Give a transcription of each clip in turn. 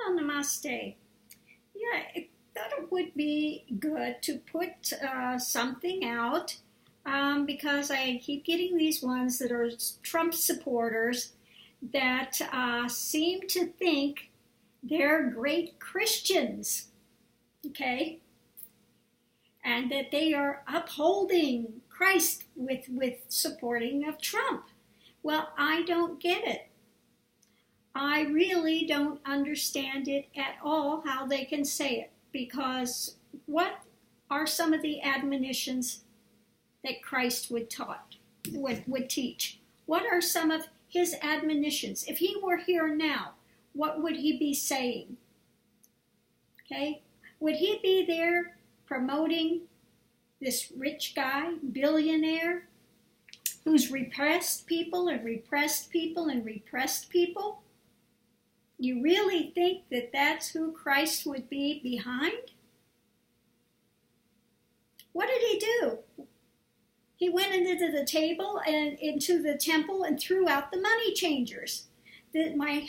Well, namaste. Yeah, I thought it would be good to put something out because I keep getting these ones that are Trump supporters that seem to think they're great Christians, okay? And that they are upholding Christ with supporting of Trump. Well, I don't get it. I really don't understand it at all how they can say it, because what are some of the admonitions that Christ would teach? What are some of his admonitions? If he were here now, what would he be saying? Okay? Would he be there promoting this rich guy, billionaire, who's repressed people and repressed people and repressed people? You really think that that's who Christ would be behind? What did he do? He went into the table and into the temple and threw out the money changers. My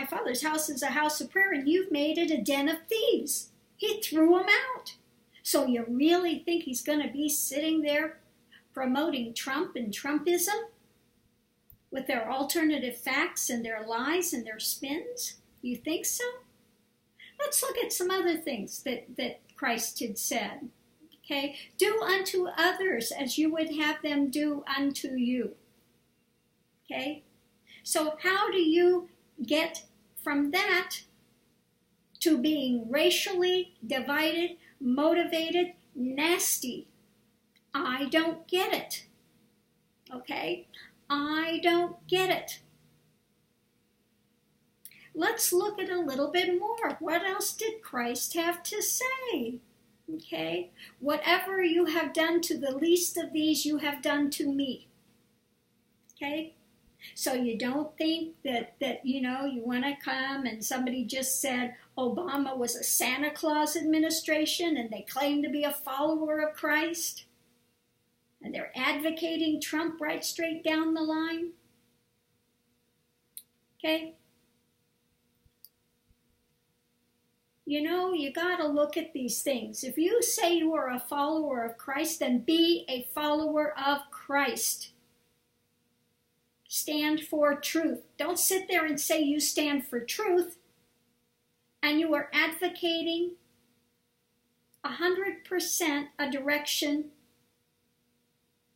Father's house is a house of prayer, and you've made it a den of thieves. He threw them out. So you really think he's going to be sitting there promoting Trump and Trumpism with their alternative facts and their lies and their spins? You think so? Let's look at some other things that Christ had said. Okay, do unto others as you would have them do unto you. Okay, so how do you get from that to being racially divided, motivated, nasty? I don't get it. Okay, I don't get it. Let's look at a little bit more. What else did Christ have to say? Okay, whatever you have done to the least of these, you have done to me. Okay, so you don't think that you want to come and somebody just said Obama was a Santa Claus administration and they claim to be a follower of Christ and they're advocating Trump right straight down the line. Okay. You got to look at these things. If you say you are a follower of Christ, then be a follower of Christ. Stand for truth. Don't sit there and say you stand for truth and you are advocating 100% a direction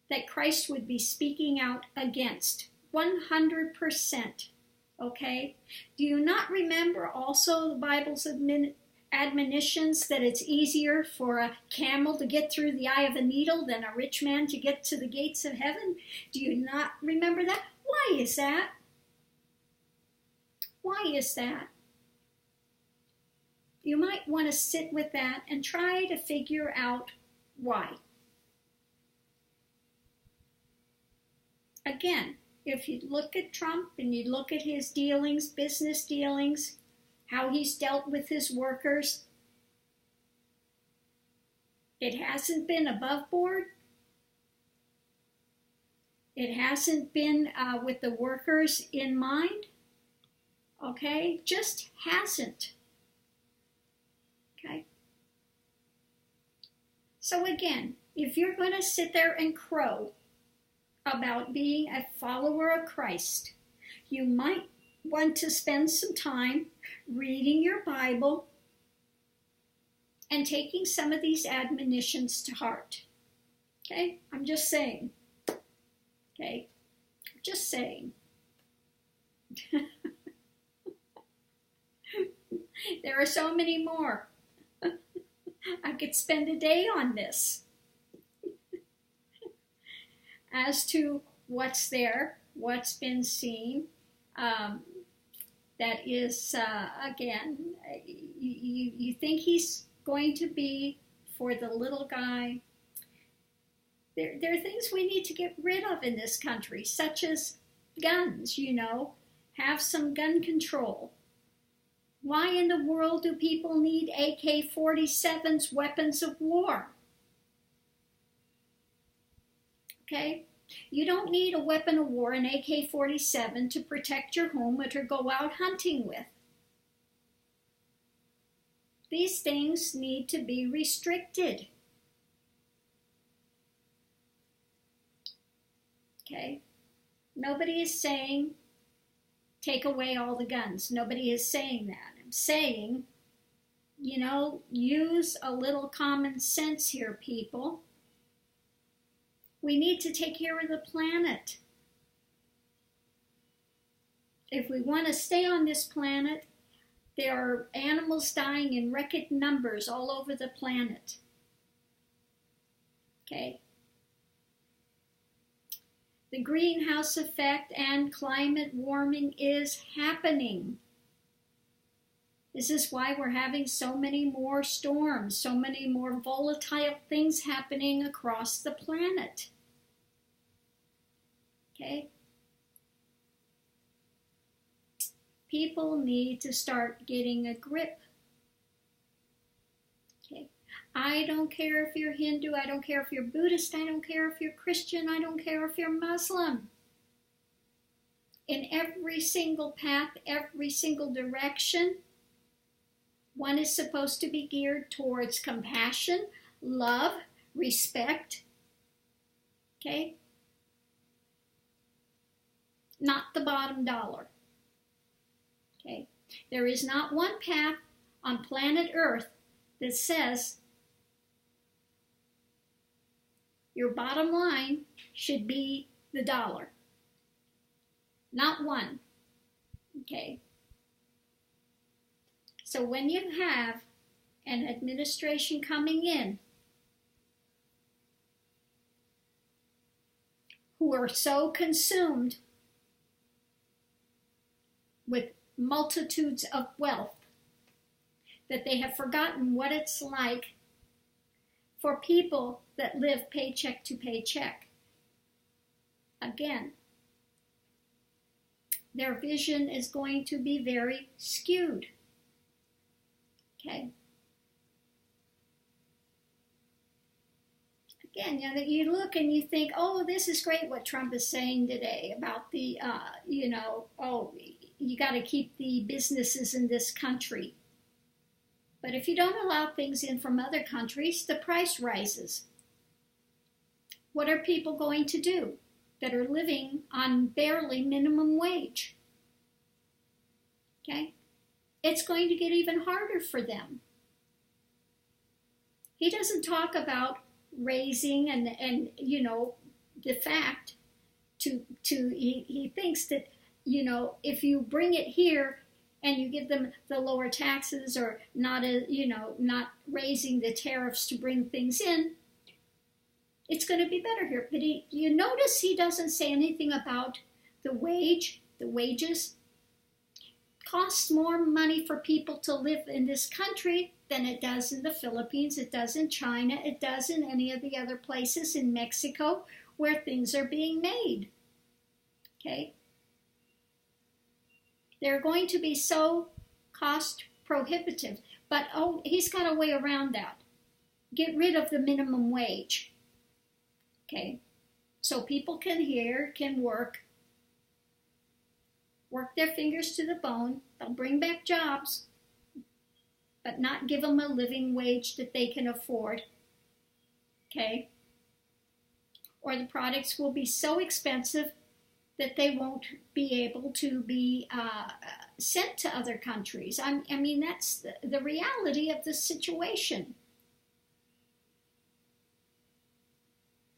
that Christ would be speaking out against. 100%. Okay? Do you not remember also the Bible's admonitions that it's easier for a camel to get through the eye of a needle than a rich man to get to the gates of heaven? Do you not remember that? Why is that? Why is that? You might want to sit with that and try to figure out why. Again, if you look at Trump and you look at his dealings, business dealings, how he's dealt with his workers, it hasn't been above board. It hasn't been with the workers in mind. Okay? Just hasn't. Okay? So again, if you're going to sit there and crow about being a follower of Christ, you might want to spend some time reading your Bible and taking some of these admonitions to heart. Okay? I'm just saying. Okay? Just saying. There are so many more. I could spend a day on this. As to what's there, what's been seen, that is, again, you think he's going to be for the little guy. There are things we need to get rid of in this country, such as guns, have some gun control. Why in the world do people need AK-47s, weapons of war? Okay? You don't need a weapon of war, an AK-47, to protect your home or to go out hunting with. These things need to be restricted. Okay? Nobody is saying take away all the guns. Nobody is saying that. I'm saying, use a little common sense here, people. We need to take care of the planet. If we want to stay on this planet, there are animals dying in record numbers all over the planet. Okay? The greenhouse effect and climate warming is happening. This is why we're having so many more storms, so many more volatile things happening across the planet. Okay? People need to start getting a grip. Okay? I don't care if you're Hindu, I don't care if you're Buddhist, I don't care if you're Christian, I don't care if you're Muslim. In every single path, every single direction, one is supposed to be geared towards compassion, love, respect. Okay? Not the bottom dollar. Okay? There is not one path on planet Earth that says your bottom line should be the dollar. Not one. Okay? So when you have an administration coming in who are so consumed with multitudes of wealth that they have forgotten what it's like for people that live paycheck to paycheck. Again, their vision is going to be very skewed. Okay? Again, you look and you think, oh, this is great what Trump is saying today about the, you got to keep the businesses in this country. But if you don't allow things in from other countries, the price rises. What are people going to do that are living on barely minimum wage? Okay? It's going to get even harder for them. He doesn't talk about raising and the fact he thinks that, if you bring it here and you give them the lower taxes or not raising the tariffs to bring things in, it's going to be better here. But you notice he doesn't say anything about the wages. Costs more money for people to live in this country than it does in the Philippines, it does in China, it does in any of the other places in Mexico where things are being made. Okay? They're going to be so cost prohibitive. But, he's got a way around that. Get rid of the minimum wage. Okay? So people can work their fingers to the bone. They'll bring back jobs, but not give them a living wage that they can afford. Okay? Or the products will be so expensive that they won't be able to be sent to other countries. I mean, that's the reality of the situation.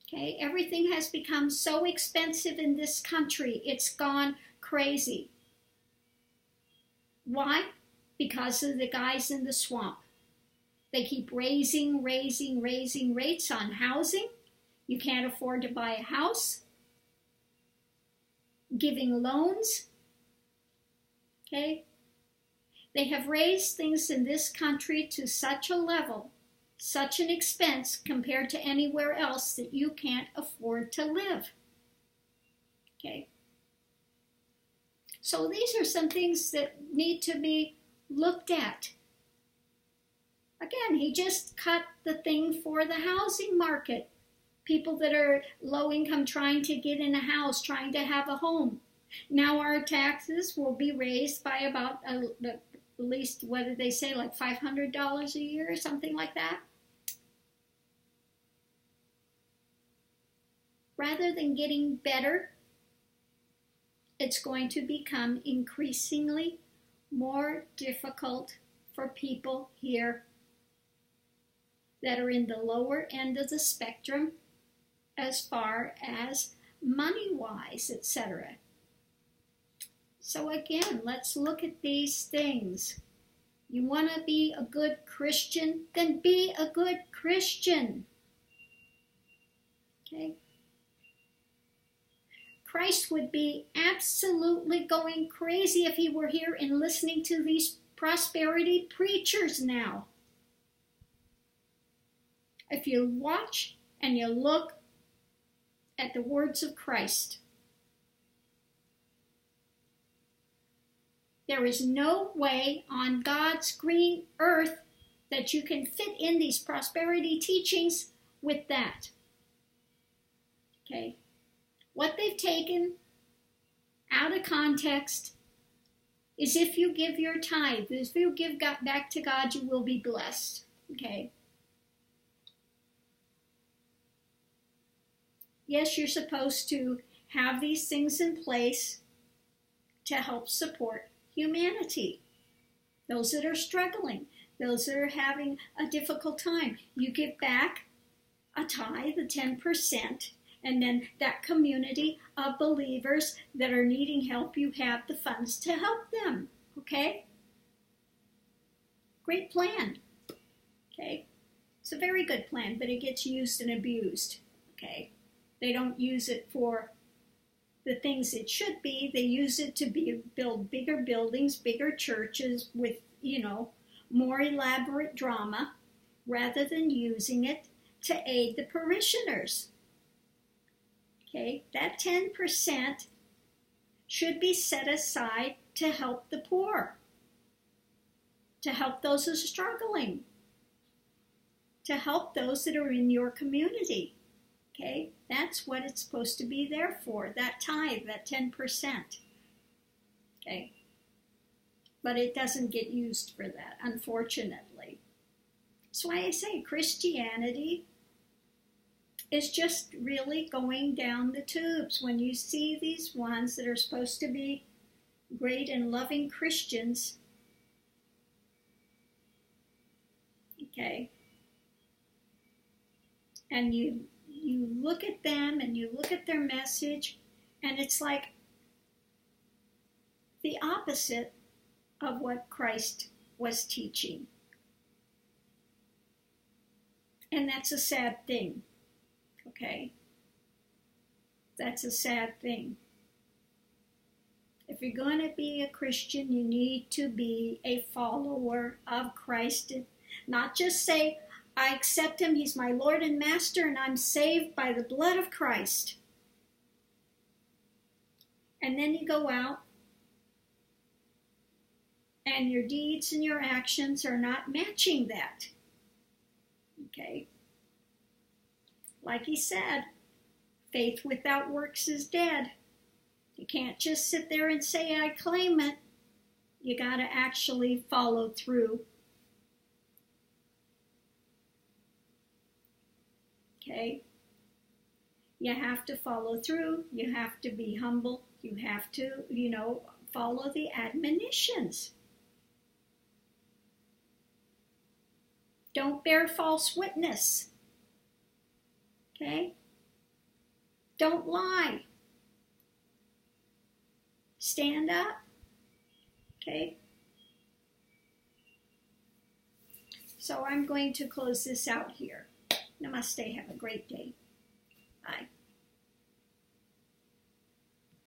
Okay? Everything has become so expensive in this country. It's gone crazy. Why? Because of the guys in the swamp. They keep raising rates on housing. You can't afford to buy a house. Giving loans. Okay? They have raised things in this country to such a level, such an expense compared to anywhere else that you can't afford to live. Okay? So these are some things that need to be looked at. Again, he just cut the thing for the housing market. People that are low income trying to get in a house, trying to have a home. Now our taxes will be raised by about at least, what did they say, like $500 a year or something like that? Rather than getting better, it's going to become increasingly more difficult for people here that are in the lower end of the spectrum as far as money-wise, etc. So again, let's look at these things. You want to be a good Christian? Then be a good Christian. Okay? Christ would be absolutely going crazy if he were here and listening to these prosperity preachers now. If you watch and you look at the words of Christ, there is no way on God's green earth that you can fit in these prosperity teachings with that. Okay? What they've taken out of context is if you give your tithe, if you give back to God, you will be blessed. Okay? Yes, you're supposed to have these things in place to help support humanity. Those that are struggling, those that are having a difficult time. You give back a tithe, the 10%, and then that community of believers that are needing help, you have the funds to help them. Okay? Great plan. Okay? It's a very good plan, but it gets used and abused. Okay? They don't use it for the things it should be. They use it to build bigger buildings, bigger churches with, more elaborate drama, rather than using it to aid the parishioners. Okay, that 10% should be set aside to help the poor, to help those who are struggling, to help those that are in your community. Okay, that's what it's supposed to be there for, that tithe, that 10%. Okay, but it doesn't get used for that, unfortunately. That's why I say Christianity is just really going down the tubes. When you see these ones that are supposed to be great and loving Christians, okay, and you look at them and you look at their message, and it's like the opposite of what Christ was teaching. And that's a sad thing. Okay? That's a sad thing. If you're going to be a Christian, you need to be a follower of Christ. Not just say, I accept him, he's my Lord and Master, and I'm saved by the blood of Christ. And then you go out, and your deeds and your actions are not matching that. Okay? Like he said, faith without works is dead. You can't just sit there and say, I claim it. You got to actually follow through. Okay? You have to follow through. You have to be humble. You have to, follow the admonitions. Don't bear false witness. Okay? Don't lie. Stand up. Okay? So I'm going to close this out here. Namaste. Have a great day. Bye.